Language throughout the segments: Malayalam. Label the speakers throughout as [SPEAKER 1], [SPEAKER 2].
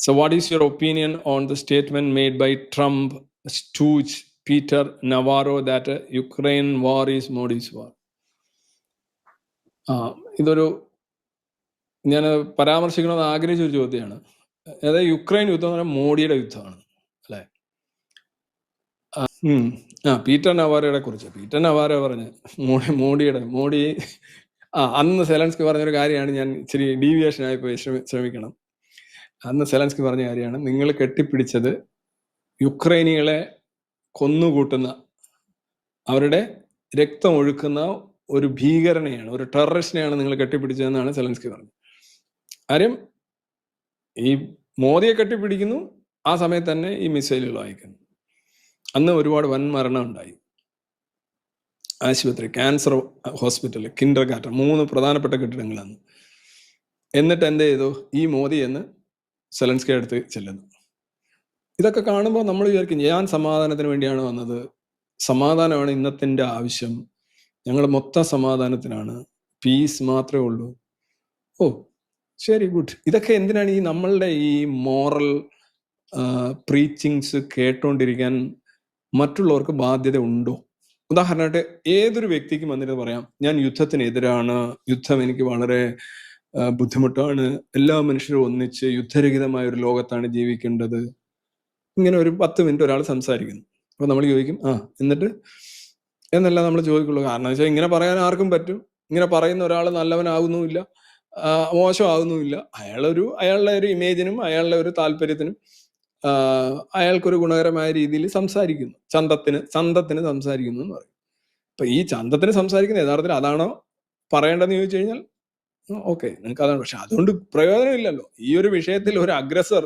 [SPEAKER 1] So what is your opinion on the statement made by Trump stooge Peter Navarro that Ukraine war is Modi's war? ഇതൊരു ഞാൻ പരാമർശിക്കണമെന്ന് ആഗ്രഹിച്ച ഒരു ചോദ്യമാണ്. അതായത് യുക്രൈൻ യുദ്ധം എന്ന് പറഞ്ഞാൽ മോഡിയുടെ യുദ്ധമാണ് അല്ലേ? പീറ്റർ നവാരോയെ കുറിച്ച് പീറ്റർ നവാരോ പറഞ്ഞ് മോഡി അന്ന് സെലൻസ്കി പറഞ്ഞൊരു കാര്യമാണ്. ഞാൻ ഇച്ചിരി ഡീവിയേഷനായി പോയി ശ്രമിക്കണം. അന്ന് സെലൻസ്കി പറഞ്ഞ കാര്യമാണ്, നിങ്ങൾ കെട്ടിപ്പിടിച്ചത് യുക്രൈനികളെ കൊന്നുകൂട്ടുന്ന, അവരുടെ രക്തം ഒഴുക്കുന്ന ഒരു ഭീകരനെയാണ്, ഒരു ടെററിസ്റ്റിനെയാണ് നിങ്ങൾ കെട്ടിപ്പിടിച്ചതെന്നാണ് സെലൻസ്കി പറഞ്ഞത്. കാര്യം ഈ മോദിയെ കെട്ടിപ്പിടിക്കുന്നു, ആ സമയത്ത് തന്നെ ഈ മിസൈലുകൾ അയക്കുന്നു. അന്ന് ഒരുപാട് വൻ മരണം ഉണ്ടായി. ആശുപത്രി, ക്യാൻസർ ഹോസ്പിറ്റൽ, കിൻഡർ ഗാർട്ടൻ, 3 പ്രധാനപ്പെട്ട കെട്ടിടങ്ങളാണ്. എന്നിട്ട് എന്ത് ചെയ്തു? ഈ മോദി എന്ന് സെലൻസ്കി അടുത്ത് ചെല്ലുന്നു. ഇതൊക്കെ കാണുമ്പോൾ നമ്മൾ വിചാരിക്കും, ഞാൻ സമാധാനത്തിന് വേണ്ടിയാണ് വന്നത്, സമാധാനമാണ് ഇന്നത്തിൻ്റെ ആവശ്യം, ഞങ്ങൾ മൊത്തം സമാധാനത്തിനാണ്, പീസ് മാത്രമേ ഉള്ളൂ. ഓ ശരി, ഗുഡ്. ഇതൊക്കെ എന്തിനാണ് ഈ നമ്മളുടെ ഈ മോറൽ പ്രീച്ചിങ്സ് കേട്ടോണ്ടിരിക്കാൻ മറ്റുള്ളവർക്ക് ബാധ്യത ഉണ്ടോ? ഉദാഹരണമായിട്ട് ഏതൊരു വ്യക്തിക്കും വന്നിട്ട് പറയാം, ഞാൻ യുദ്ധത്തിനെതിരാണ്, യുദ്ധം എനിക്ക് വളരെ ബുദ്ധിമുട്ടാണ്, എല്ലാ മനുഷ്യരും ഒന്നിച്ച് യുദ്ധരഹിതമായ ഒരു ലോകത്താണ് ജീവിക്കേണ്ടത്. ഇങ്ങനെ ഒരു 10 മിനിറ്റ് ഒരാൾ സംസാരിക്കുന്നു. അപ്പൊ നമ്മൾ ചോദിക്കും, എന്നിട്ട് എന്നല്ല നമ്മൾ ചോദിക്കുള്ളൂ. കാരണം വെച്ചാൽ ഇങ്ങനെ പറയാൻ ആർക്കും പറ്റും. ഇങ്ങനെ പറയുന്ന ഒരാൾ നല്ലവനാകുന്നുമില്ല, മോശമാകുന്നുമില്ല. അയാളുടെ ഒരു ഇമേജിനും അയാളുടെ ഒരു താല്പര്യത്തിനും അയാൾക്കൊരു ഗുണകരമായ രീതിയിൽ സംസാരിക്കുന്നു, ചന്തത്തിന് സംസാരിക്കുന്നു എന്ന് പറയും. അപ്പൊ ഈ ചന്തത്തിന് സംസാരിക്കുന്ന യഥാർത്ഥത്തിൽ അതാണോ പറയേണ്ടതെന്ന് ചോദിച്ചു കഴിഞ്ഞാൽ ഓക്കെ, നിങ്ങൾക്ക് അതാണ്. പക്ഷെ അതുകൊണ്ട് പ്രയോജനമില്ലല്ലോ. ഈ ഒരു വിഷയത്തിൽ ഒരു അഗ്രസർ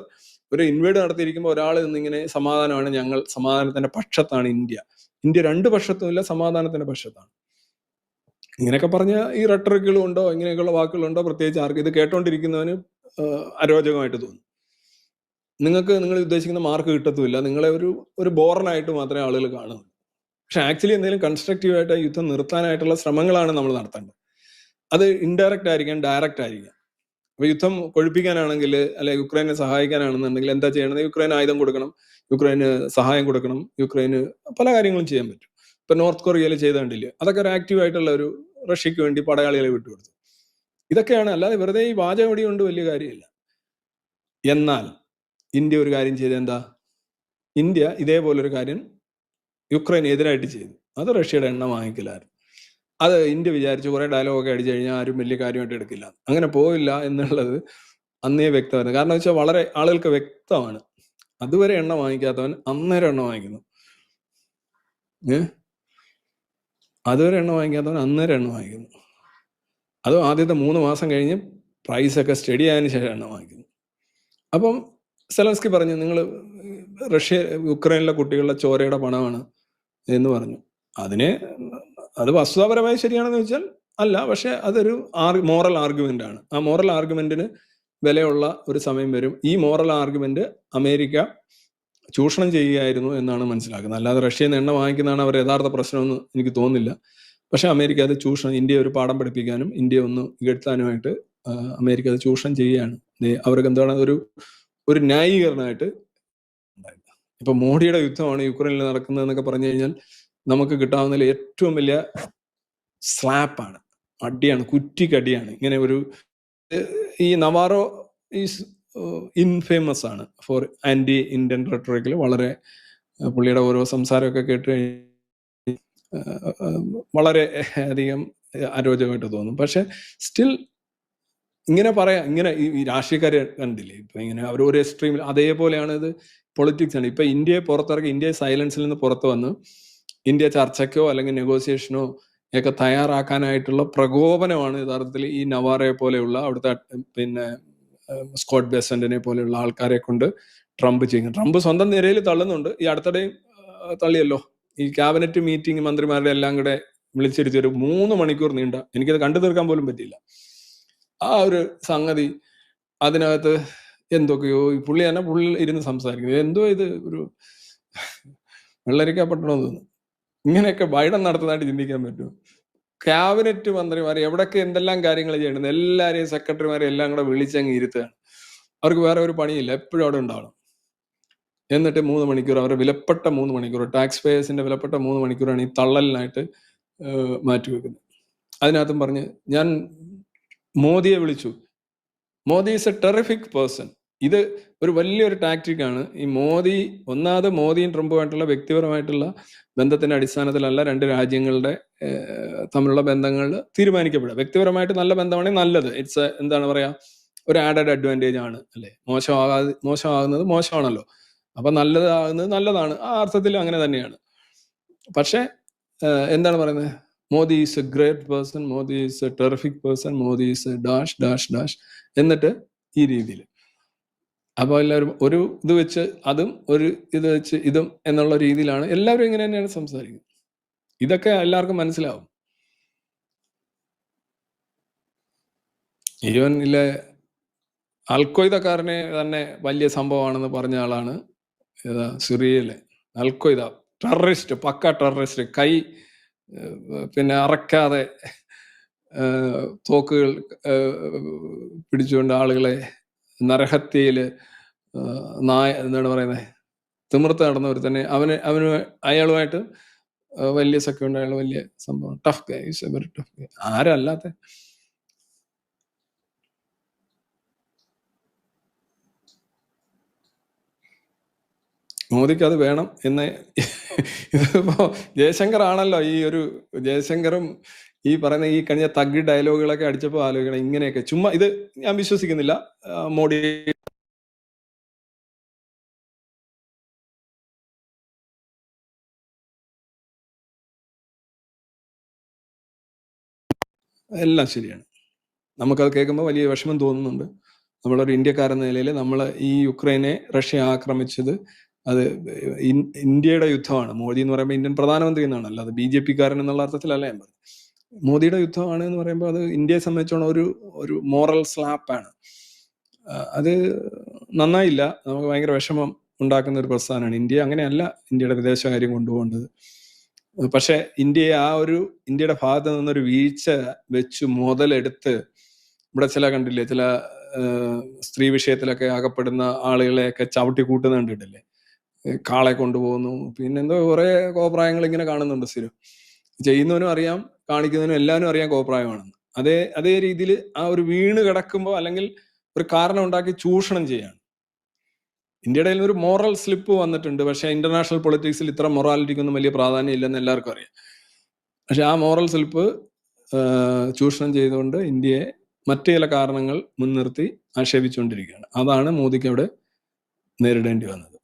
[SPEAKER 1] ഒരു ഇൻവേഡ് നടത്തിയിരിക്കുമ്പോൾ ഒരാൾ നിന്നിങ്ങനെ സമാധാനമാണ്, ഞങ്ങൾ സമാധാനത്തിന്റെ പക്ഷത്താണ്, ഇന്ത്യ 2 പക്ഷത്തുമില്ല, സമാധാനത്തിന്റെ പക്ഷത്താണ്, ഇങ്ങനെയൊക്കെ പറഞ്ഞ ഈ റട്ടറിക്കുകളും ഉണ്ടോ, ഇങ്ങനെയൊക്കെയുള്ള വാക്കുകളുണ്ടോ? പ്രത്യേകിച്ച് ആർക്ക് ഇത് കേട്ടോണ്ടിരിക്കുന്നവന് അരോചകമായിട്ട് തോന്നും. നിങ്ങൾ ഉദ്ദേശിക്കുന്ന മാർക്ക് കിട്ടത്തുമില്ല, നിങ്ങളെ ഒരു ബോറനായിട്ട് മാത്രമേ ആളുകൾ കാണുള്ളൂ. പക്ഷെ ആക്ച്വലി എന്തെങ്കിലും കൺസ്ട്രക്റ്റീവായിട്ട് യുദ്ധം നിർത്താനായിട്ടുള്ള ശ്രമങ്ങളാണ് നമ്മൾ നടത്തേണ്ടത്. അത് ഇൻഡയറക്റ്റ് ആയിരിക്കാം, ഡയറക്റ്റ് ആയിരിക്കാം. അപ്പൊ യുദ്ധം കൊഴുപ്പിക്കാനാണെങ്കിൽ, അല്ലെ യുക്രൈനെ സഹായിക്കാനാണെന്നുണ്ടെങ്കിൽ എന്താ ചെയ്യണത്? യുക്രൈന് ആയുധം കൊടുക്കണം, യുക്രൈന് സഹായം കൊടുക്കണം, യുക്രൈന് പല കാര്യങ്ങളും ചെയ്യാൻ പറ്റും. ഇപ്പൊ നോർത്ത് കൊറിയയിൽ ചെയ്ത കണ്ടില്ലേ? അതൊക്കെ ഒരു ആക്റ്റീവ് ആയിട്ടുള്ള ഒരു റഷ്യക്ക് വേണ്ടി പടയാളികളെ വിട്ടുകൊടുത്തു. ഇതൊക്കെയാണ്, അല്ലാതെ വെറുതെ ഈ വാചകമടി കൊണ്ട് വലിയ കാര്യമില്ല. എന്നാൽ ഇന്ത്യ ഒരു കാര്യം ചെയ്ത് എന്താ? ഇന്ത്യ ഇതേപോലൊരു കാര്യം യുക്രൈന് എതിരായിട്ട് ചെയ്തു. അത് റഷ്യയുടെ എണ്ണ വാങ്ങിക്കലായിരുന്നു. അത് ഇന്ത്യ വിചാരിച്ചു കുറെ ഡയലോഗൊക്കെ അടിച്ചു കഴിഞ്ഞാൽ ആരും വലിയ കാര്യമായിട്ട് എടുക്കില്ല. അങ്ങനെ പോയില്ല എന്നുള്ളത് അന്നേ വ്യക്തമായിരുന്നു. കാരണം വെച്ചാൽ വളരെ ആളുകൾക്ക് വ്യക്തമാണ്, അതുവരെ എണ്ണ വാങ്ങിക്കാത്തവൻ അന്നേരം എണ്ണ വാങ്ങിക്കുന്നു. അതുവരെ എണ്ണ വാങ്ങിക്കാത്തവൻ അന്നേരം എണ്ണ വാങ്ങിക്കുന്നു. അതും ആദ്യത്തെ 3 മാസം കഴിഞ്ഞ് പ്രൈസൊക്കെ സ്റ്റഡി ആയതിനു ശേഷം എണ്ണ വാങ്ങിക്കുന്നു. അപ്പം സെലൻസ്കി പറഞ്ഞു, നിങ്ങൾ യുക്രൈനിലെ കുട്ടികളുടെ ചോരയുടെ പണമാണ് എന്ന് പറഞ്ഞു. അത് വസ്തുതാപരമായി ശരിയാണെന്ന് വെച്ചാൽ അല്ല, പക്ഷെ അതൊരു മോറൽ ആർഗ്യുമെന്റ് ആണ്. ആ മോറൽ ആർഗ്യുമെന്റിന് വിലയുള്ള ഒരു സമയം വരും. ഈ മോറൽ ആർഗ്യുമെന്റ് അമേരിക്ക ചൂഷണം ചെയ്യുകയായിരുന്നു എന്നാണ് മനസ്സിലാക്കുന്നത്. അല്ലാതെ റഷ്യയിൽ നിന്ന് എണ്ണ വാങ്ങിക്കുന്നതാണ് അവർ യഥാർത്ഥ പ്രശ്നമെന്ന് എനിക്ക് തോന്നുന്നില്ല. പക്ഷെ അമേരിക്ക അത് ഇന്ത്യയെ ഒരു പാഠം പഠിപ്പിക്കാനും ഇന്ത്യയെ ഒന്ന് ഇകഴ്ത്താനുമായിട്ട് അമേരിക്ക അത് ചൂഷണം ചെയ്യുകയാണ്. അവർക്ക് എന്താണ് ഒരു ന്യായീകരണമായിട്ട് ഉണ്ടായത്. ഇപ്പൊ മോഡിയുടെ യുദ്ധമാണ് യുക്രൈനിൽ നടക്കുന്നതെന്നൊക്കെ പറഞ്ഞു കഴിഞ്ഞാൽ നമുക്ക് കിട്ടാവുന്നതിൽ ഏറ്റവും വലിയ സ്ലാപ്പാണ്, അടിയാണ്, കുറ്റിക്കടിയാണ്. ഇങ്ങനെ ഈ നവാറോ ഈസ് ഇൻഫേമസ് ആണ് ഫോർ ആന്റി ഇന്ത്യൻ റെട്ടറിക്കിൽ. വളരെ പുള്ളിയുടെ ഓരോ സംസാരമൊക്കെ കേട്ട് വളരെ അധികം അരോചകമായിട്ട് തോന്നും. പക്ഷെ സ്റ്റിൽ ഇങ്ങനെ പറയാം, ഇങ്ങനെ ഈ രാഷ്ട്രീയക്കാരെ കണ്ടില്ലേ ഇപ്പൊ ഇങ്ങനെ അവർ ഒരു എക്സ്ട്രീമിൽ, അതേപോലെയാണ് ഇത് പൊളിറ്റിക്സ് ആണ്. ഇപ്പൊ ഇന്ത്യയെ പുറത്തിറക്കി, ഇന്ത്യയെ സൈലൻസിൽ നിന്ന് പുറത്ത് വന്ന് ഇന്ത്യ ചർച്ചയ്ക്കോ അല്ലെങ്കിൽ നെഗോസിയേഷനോ ഒക്കെ തയ്യാറാക്കാനായിട്ടുള്ള പ്രകോപനമാണ് യഥാർത്ഥത്തിൽ ഈ നവാറയെ പോലെയുള്ള, അവിടുത്തെ പിന്നെ സ്കോട്ട് ബെസന്റിനെ പോലെയുള്ള ആൾക്കാരെ കൊണ്ട് ട്രംപ് ചെയ്യുന്നത്. ട്രംപ് സ്വന്തം നിരയിൽ തള്ളുന്നുണ്ട്. ഈ അടുത്തിടെയും തള്ളിയല്ലോ, ഈ ക്യാബിനറ്റ് മീറ്റിംഗ് മന്ത്രിമാരുടെ എല്ലാം കൂടെ വിളിച്ചിരുത്തി ഒരു 3 മണിക്കൂർ നീണ്ട, എനിക്കത് കണ്ടു തീർക്കാൻ പോലും പറ്റിയില്ല, ആ ഒരു സംഗതി. അതിനകത്ത് എന്തൊക്കെയോ പുള്ളി ഇരുന്ന് സംസാരിക്കുന്നത്, എന്തോ ഇത് ഒരു വെള്ളരിക്കപ്പെട്ടണമെന്ന് തോന്നുന്നു. ഇങ്ങനെയൊക്കെ ബൈഡൻ നടത്തുന്നതായിട്ട് ചിന്തിക്കാൻ പറ്റും? ക്യാബിനറ്റ് മന്ത്രിമാരെ എവിടൊക്കെ എന്തെല്ലാം കാര്യങ്ങൾ ചെയ്യണമെന്ന് എല്ലാരെയും സെക്രട്ടറിമാരെ എല്ലാം കൂടെ വിളിച്ചങ്ങ് ഇരുത്തുകയാണ്. അവർക്ക് വേറെ ഒരു പണിയില്ല, എപ്പോഴും അവിടെ ഉണ്ടാവണം. എന്നിട്ട് 3 മണിക്കൂർ, അവരുടെ വിലപ്പെട്ട 3 മണിക്കൂർ, ടാക്സ് പേയേഴ്സിന്റെ വിലപ്പെട്ട 3 മണിക്കൂറാണ് ഈ തള്ളലിനായിട്ട് മാറ്റിവെക്കുന്നത്. അതിനകത്തും പറഞ്ഞ് ഞാൻ മോദിയെ വിളിച്ചു. Modi is A terrific person. ഇത് ഒരു വലിയൊരു ടാക്ടിക്കാണ്. ഈ മോദി, ഒന്നാമത് മോദിയും ട്രംപുമായിട്ടുള്ള വ്യക്തിപരമായിട്ടുള്ള ബന്ധത്തിന്റെ അടിസ്ഥാനത്തിലല്ല രണ്ട് രാജ്യങ്ങളുടെ തമ്മിലുള്ള ബന്ധങ്ങൾ തീരുമാനിക്കപ്പെടുക. വ്യക്തിപരമായിട്ട് നല്ല ബന്ധമാണെങ്കിൽ നല്ലത്, ഇറ്റ്സ് എന്താണ് പറയാ, ഒരു ആഡഡ് അഡ്വാൻറ്റേജ് ആണ് അല്ലേ. മോശമാകുന്നത് മോശമാണല്ലോ, അപ്പൊ നല്ലതാകുന്നത് നല്ലതാണ്. ആ അർത്ഥത്തിൽ അങ്ങനെ തന്നെയാണ്. പക്ഷെ എന്താണ് പറയുന്നത്, Modi is A great person, Modi is A terrific person, Modi is A dash dash dash, എന്നിട്ട് ഈ രീതിയിൽ. അപ്പോൾ എല്ലാവരും ഒരു ഇത് വെച്ച് അതും, ഒരു ഇത് വെച്ച് ഇതും എന്നുള്ള രീതിയിലാണ് എല്ലാവരും ഇങ്ങനെ തന്നെയാണ് സംസാരിക്കുന്നത്. ഇതൊക്കെ എല്ലാവർക്കും മനസ്സിലാവും. ഈവൻ ഇല്ലേ അൽഖ്വയ്ദക്കാരനെ തന്നെ വലിയ സംഭവമാണെന്ന് പറഞ്ഞ ആളാണ് സിറിയയിലെ അൽഖ്വയ്ദ. ടെററിസ്റ്റ്, പക്ക ടെററിസ്റ്റ്. കൈ പിന്നെ അറക്കാതെ തോക്കുകൾ പിടിച്ചുകൊണ്ട് ആളുകളെ നരഹത്യയില് എന്താണ് പറയുന്നത്, തിമിർത്ത് നടന്നവർ തന്നെ. അയാളുമായിട്ട് വലിയ സഖ്യമുണ്ട്. അയാൾ വലിയ സംഭവം, ടഫ് ഗൈ, വെരി ടഫ് ഗൈ. ആരല്ലാത്ത മോദിക്ക് അത് വേണം എന്ന്. ഇതിപ്പോ ജയശങ്കർ ആണല്ലോ ഈ ഒരു, ജയശങ്കറും ഈ പറയുന്ന ഈ കഴിഞ്ഞ തഗ്ഗി ഡയലോഗുകളൊക്കെ അടിച്ചപ്പോൾ ആലോചിക്കണം, ഇങ്ങനെയൊക്കെ ചുമ്മാ. ഇത് ഞാൻ വിശ്വസിക്കുന്നില്ല മോഡി എല്ലാം ശരിയാണ്. നമുക്കത് കേൾക്കുമ്പോൾ വലിയ വിഷമം തോന്നുന്നുണ്ട്. നമ്മളൊരു ഇന്ത്യക്കാരെന്ന നിലയിൽ നമ്മൾ ഈ യുക്രൈനെ റഷ്യ ആക്രമിച്ചത് അത് ഇന്ത്യയുടെ യുദ്ധമാണ്. മോദി എന്ന് പറയുമ്പോൾ ഇന്ത്യൻ പ്രധാനമന്ത്രി എന്നാണ്, അല്ലാതെ BJP കാരൻ എന്നുള്ള അർത്ഥത്തിലല്ല ഞാൻ പറഞ്ഞത്. മോദിയുടെ യുദ്ധമാണ് എന്ന് പറയുമ്പോൾ അത് ഇന്ത്യയെ സംബന്ധിച്ചോളം ഒരു മോറൽ സ്ലാപ്പാണ്. അത് നന്നായില്ല. നമുക്ക് ഭയങ്കര വിഷമം ഉണ്ടാക്കുന്ന ഒരു പ്രസ്ഥാനമാണ്. ഇന്ത്യ അങ്ങനെയല്ല ഇന്ത്യയുടെ വിദേശകാര്യം കൊണ്ടുപോകേണ്ടത്. പക്ഷെ ഇന്ത്യയെ ഇന്ത്യയുടെ ഭാഗത്ത് നിന്നൊരു വീഴ്ച വെച്ച് മുതലെടുത്ത് ഇവിടെ കണ്ടില്ലേ, ചില സ്ത്രീ വിഷയത്തിലൊക്കെ അകപ്പെടുന്ന ആളുകളെയൊക്കെ ചവിട്ടി കൂട്ടുന്ന കണ്ടിട്ടില്ലേ, കാളെ കൊണ്ടുപോകുന്നു, പിന്നെന്തോ കുറെ കോപ്രായങ്ങൾ ഇങ്ങനെ കാണുന്നുണ്ട് സ്ഥിരം. ചെയ്യുന്നവനും അറിയാം, കാണിക്കുന്നവനും എല്ലാവരും അറിയാം കോപ്രായമാണെന്ന്. അതേ രീതിയിൽ ആ ഒരു വീണ് കിടക്കുമ്പോൾ അല്ലെങ്കിൽ ഒരു കാരണം ഉണ്ടാക്കി ചൂഷണം ചെയ്യാണ്. ഇന്ത്യയുടെ ഒരു മോറൽ സ്ലിപ്പ് വന്നിട്ടുണ്ട്. പക്ഷെ ഇന്റർനാഷണൽ പൊളിറ്റിക്സിൽ ഇത്ര മൊറാലിറ്റിക്കൊന്നും വലിയ പ്രാധാന്യം ഇല്ലെന്ന് എല്ലാവർക്കും അറിയാം. പക്ഷെ ആ മോറൽ സ്ലിപ്പ് ചൂഷണം ചെയ്തുകൊണ്ട് ഇന്ത്യയെ മറ്റു ചില കാരണങ്ങൾ മുൻനിർത്തി ആക്ഷേപിച്ചുകൊണ്ടിരിക്കുകയാണ്. അതാണ് മോദിക്ക് അവിടെ നേരിടേണ്ടി വന്നത്.